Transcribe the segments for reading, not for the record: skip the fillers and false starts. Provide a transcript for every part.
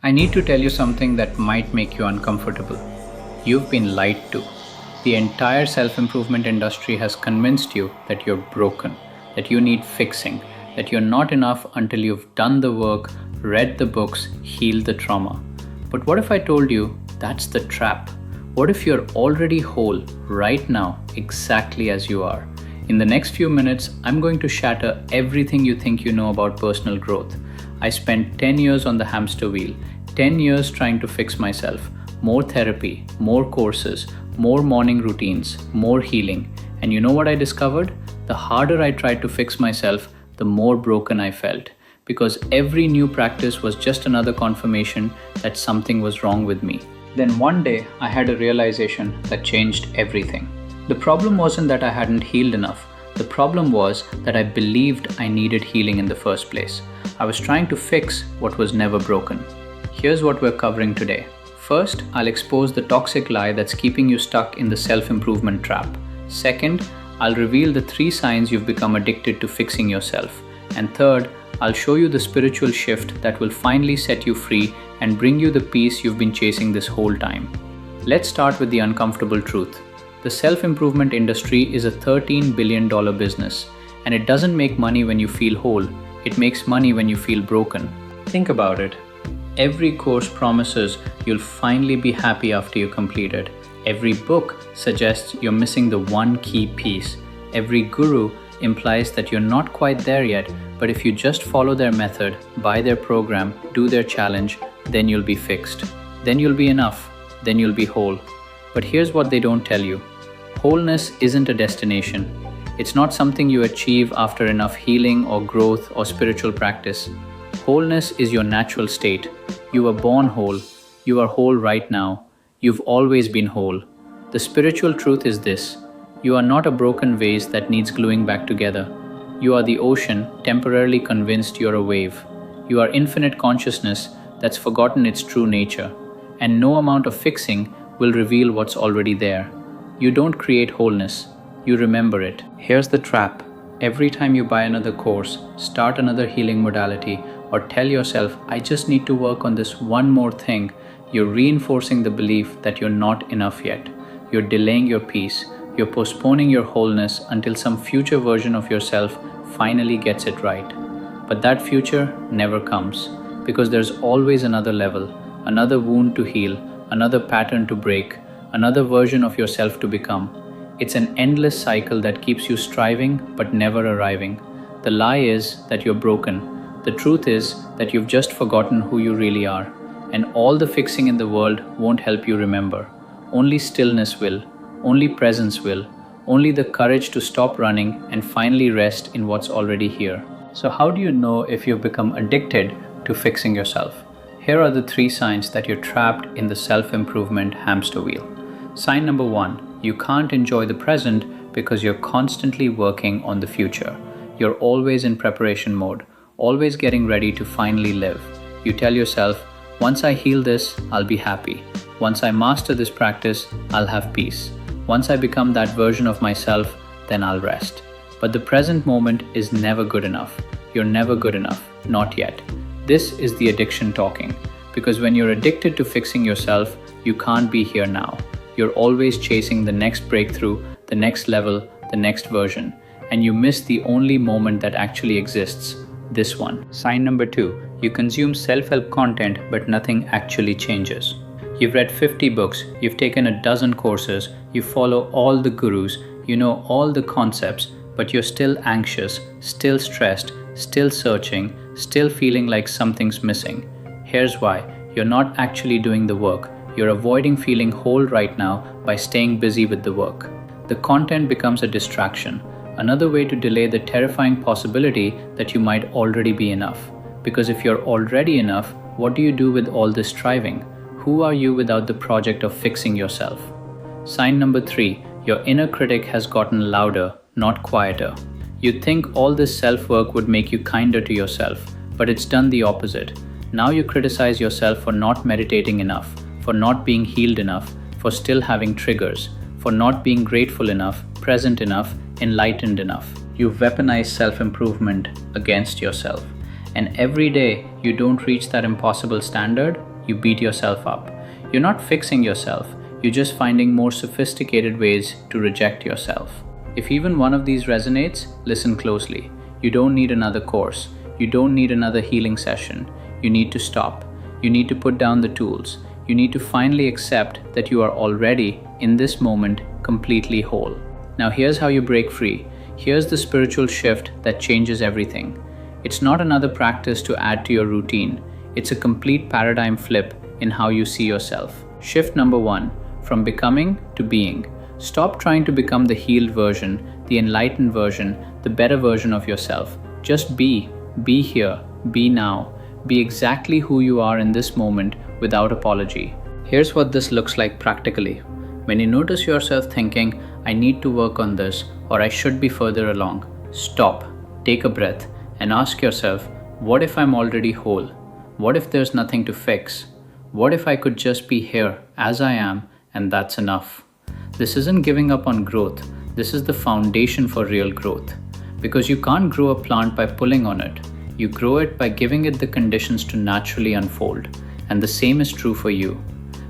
I need to tell you something that might make you uncomfortable. You've been lied to. The entire self improvement industry has convinced you that you're broken, that you need fixing, that you're not enough until you've done the work, read the books, healed the trauma. But what if I told you that's the trap? What if you're already whole right now, exactly as you are? In the next few minutes, I'm going to shatter everything you think you know about personal growth. I spent 10 years on the hamster wheel, 10 years trying to fix myself. More therapy, more courses, more morning routines, more healing. And you know what I discovered? The harder I tried to fix myself, the more broken I felt. Because every new practice was just another confirmation that something was wrong with me. Then one day, I had a realization that changed everything. The problem wasn't that I hadn't healed enough. The problem was that I believed I needed healing in the first place. I was trying to fix what was never broken. Here's what we're covering today. First, I'll expose the toxic lie that's keeping you stuck in the self-improvement trap. Second, I'll reveal the 3 signs you've become addicted to fixing yourself. And third, I'll show you the spiritual shift that will finally set you free and bring you the peace you've been chasing this whole time. Let's start with the uncomfortable truth. The self-improvement industry is a $13 billion business, and it doesn't make money when you feel whole. It makes money when you feel broken. Think about it. Every course promises you'll finally be happy after you complete it. Every book suggests you're missing the one key piece. Every guru implies that you're not quite there yet, but if you just follow their method, buy their program, do their challenge, then you'll be fixed. Then you'll be enough. Then you'll be whole. But here's what they don't tell you. Wholeness isn't a destination. It's not something you achieve after enough healing or growth or spiritual practice. Wholeness is your natural state. You were born whole. You are whole right now. You've always been whole. The spiritual truth is this. You are not a broken vase that needs gluing back together. You are the ocean temporarily convinced you're a wave. You are infinite consciousness that's forgotten its true nature. And no amount of fixing will reveal what's already there. You don't create wholeness. You remember it. Here's the trap. Every time you buy another course, start another healing modality, or tell yourself, I just need to work on this one more thing, you're reinforcing the belief that you're not enough yet. You're delaying your peace. You're postponing your wholeness until some future version of yourself finally gets it right. But that future never comes, because there's always another level, another wound to heal, another pattern to break, another version of yourself to become. It's an endless cycle that keeps you striving but never arriving. The lie is that you're broken. The truth is that you've just forgotten who you really are. And all the fixing in the world won't help you remember. Only stillness will. Only presence will. Only the courage to stop running and finally rest in what's already here. So how do you know if you've become addicted to fixing yourself? Here are the 3 signs that you're trapped in the self-improvement hamster wheel. Sign number 1, you can't enjoy the present because you're constantly working on the future. You're always in preparation mode, always getting ready to finally live. You tell yourself, once I heal this, I'll be happy. Once I master this practice, I'll have peace. Once I become that version of myself, then I'll rest. But the present moment is never good enough. You're never good enough, not yet. This is the addiction talking. Because when you're addicted to fixing yourself, you can't be here now. You're always chasing the next breakthrough, the next level, the next version. And you miss the only moment that actually exists, this one. Sign number 2, you consume self-help content but nothing actually changes. You've read 50 books, you've taken a dozen courses, you follow all the gurus, you know all the concepts, but you're still anxious, still stressed, still searching, still feeling like something's missing. Here's why. You're not actually doing the work. You're avoiding feeling whole right now by staying busy with the work. The content becomes a distraction, another way to delay the terrifying possibility that you might already be enough. Because if you're already enough, what do you do with all this striving? Who are you without the project of fixing yourself? Sign number 3, your inner critic has gotten louder, not quieter. You'd think all this self-work would make you kinder to yourself, but it's done the opposite. Now you criticize yourself for not meditating enough, for not being healed enough, for still having triggers, for not being grateful enough, present enough, enlightened enough. You weaponize self-improvement against yourself. And every day you don't reach that impossible standard, you beat yourself up. You're not fixing yourself, you're just finding more sophisticated ways to reject yourself. If even one of these resonates, listen closely. You don't need another course. You don't need another healing session. You need to stop. You need to put down the tools. You need to finally accept that you are already, in this moment, completely whole. Now here's how you break free. Here's the spiritual shift that changes everything. It's not another practice to add to your routine. It's a complete paradigm flip in how you see yourself. Shift number 1, from becoming to being. Stop trying to become the healed version, the enlightened version, the better version of yourself. Just be. Be here. Be now. Be exactly who you are in this moment without apology. Here's what this looks like practically. When you notice yourself thinking, I need to work on this, or I should be further along, stop, take a breath, and ask yourself, what if I'm already whole? What if there's nothing to fix? What if I could just be here as I am, and that's enough? This isn't giving up on growth. This is the foundation for real growth. Because you can't grow a plant by pulling on it. You grow it by giving it the conditions to naturally unfold. And the same is true for you.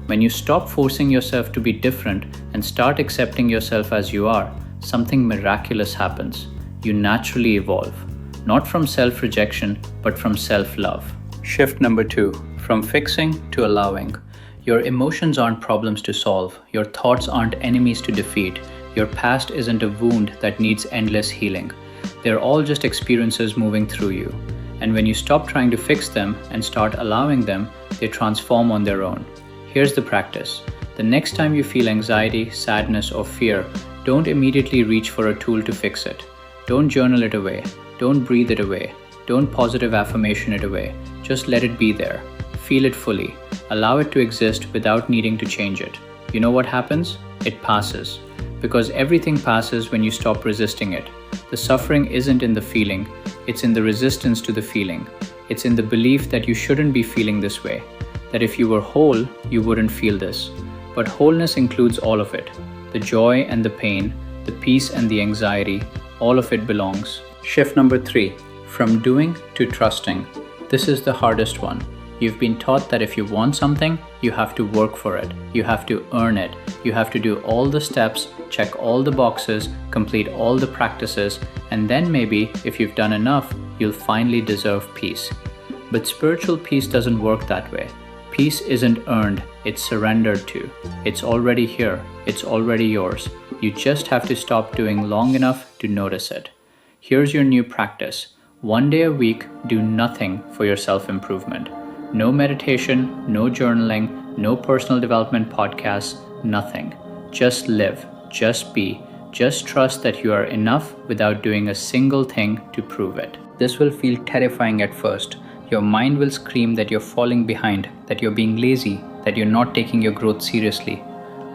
When you stop forcing yourself to be different and start accepting yourself as you are, something miraculous happens. You naturally evolve. Not from self-rejection, but from self-love. Shift number 2, from fixing to allowing. Your emotions aren't problems to solve. Your thoughts aren't enemies to defeat. Your past isn't a wound that needs endless healing. They're all just experiences moving through you. And when you stop trying to fix them and start allowing them, they transform on their own. Here's the practice. The next time you feel anxiety, sadness, or fear, don't immediately reach for a tool to fix it. Don't journal it away. Don't breathe it away. Don't positive affirmation it away. Just let it be there. Feel it fully. Allow it to exist without needing to change it. You know what happens? It passes. Because everything passes when you stop resisting it. The suffering isn't in the feeling, it's in the resistance to the feeling. It's in the belief that you shouldn't be feeling this way. That if you were whole, you wouldn't feel this. But wholeness includes all of it. The joy and the pain, the peace and the anxiety, all of it belongs. Shift number 3, from doing to trusting. This is the hardest one. You've been taught that if you want something, you have to work for it. You have to earn it. You have to do all the steps, check all the boxes, complete all the practices, and then maybe, if you've done enough, you'll finally deserve peace. But spiritual peace doesn't work that way. Peace isn't earned, it's surrendered to. It's already here. It's already yours. You just have to stop doing long enough to notice it. Here's your new practice. One day a week, do nothing for your self-improvement. No meditation, no journaling, no personal development podcasts, nothing. Just live, just be, just trust that you are enough without doing a single thing to prove it. This will feel terrifying at first. Your mind will scream that you're falling behind, that you're being lazy, that you're not taking your growth seriously.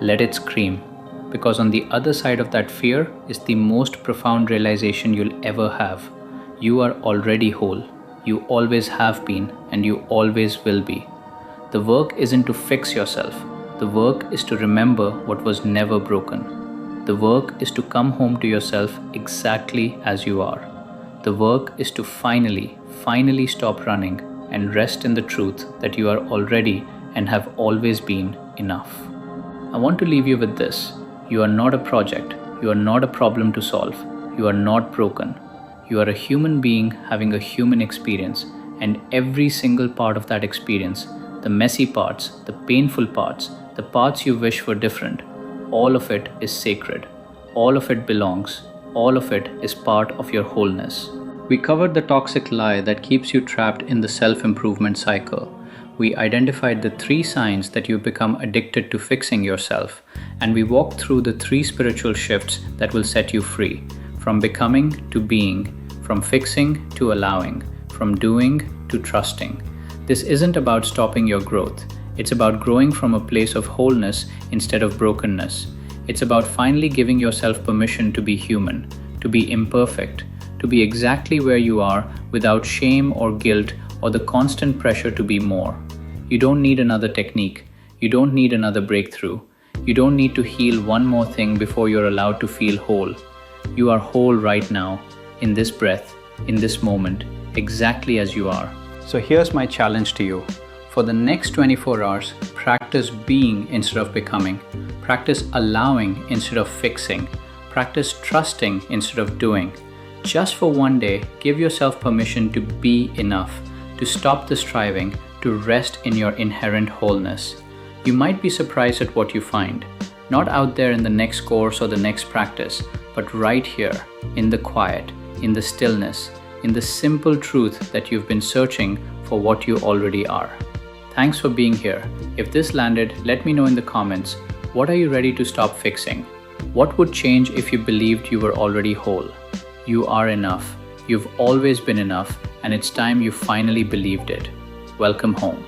Let it scream. Because on the other side of that fear is the most profound realization you'll ever have. You are already whole. You always have been, and you always will be. The work isn't to fix yourself. The work is to remember what was never broken. The work is to come home to yourself exactly as you are. The work is to finally stop running and rest in the truth that you are already and have always been enough. I want to leave you with this. You are not a project. You are not a problem to solve. You are not broken. You are a human being having a human experience, and every single part of that experience, the messy parts, the painful parts, the parts you wish were different, all of it is sacred. All of it belongs. All of it is part of your wholeness. We covered the toxic lie that keeps you trapped in the self-improvement cycle. We identified the 3 signs that you become addicted to fixing yourself, and we walked through the 3 spiritual shifts that will set you free, from becoming to being, from fixing to allowing, from doing to trusting. This isn't about stopping your growth. It's about growing from a place of wholeness instead of brokenness. It's about finally giving yourself permission to be human, to be imperfect, to be exactly where you are without shame or guilt or the constant pressure to be more. You don't need another technique. You don't need another breakthrough. You don't need to heal one more thing before you're allowed to feel whole. You are whole right now, in this breath, in this moment, exactly as you are. So here's my challenge to you. For the next 24 hours, practice being instead of becoming. Practice allowing instead of fixing. Practice trusting instead of doing. Just for one day, give yourself permission to be enough, to stop the striving, to rest in your inherent wholeness. You might be surprised at what you find, not out there in the next course or the next practice, but right here, in the quiet, in the stillness, in the simple truth that you've been searching for what you already are. Thanks for being here. If this landed, let me know in the comments. What are you ready to stop fixing? What would change if you believed you were already whole? You are enough. You've always been enough, and it's time you finally believed it. Welcome home.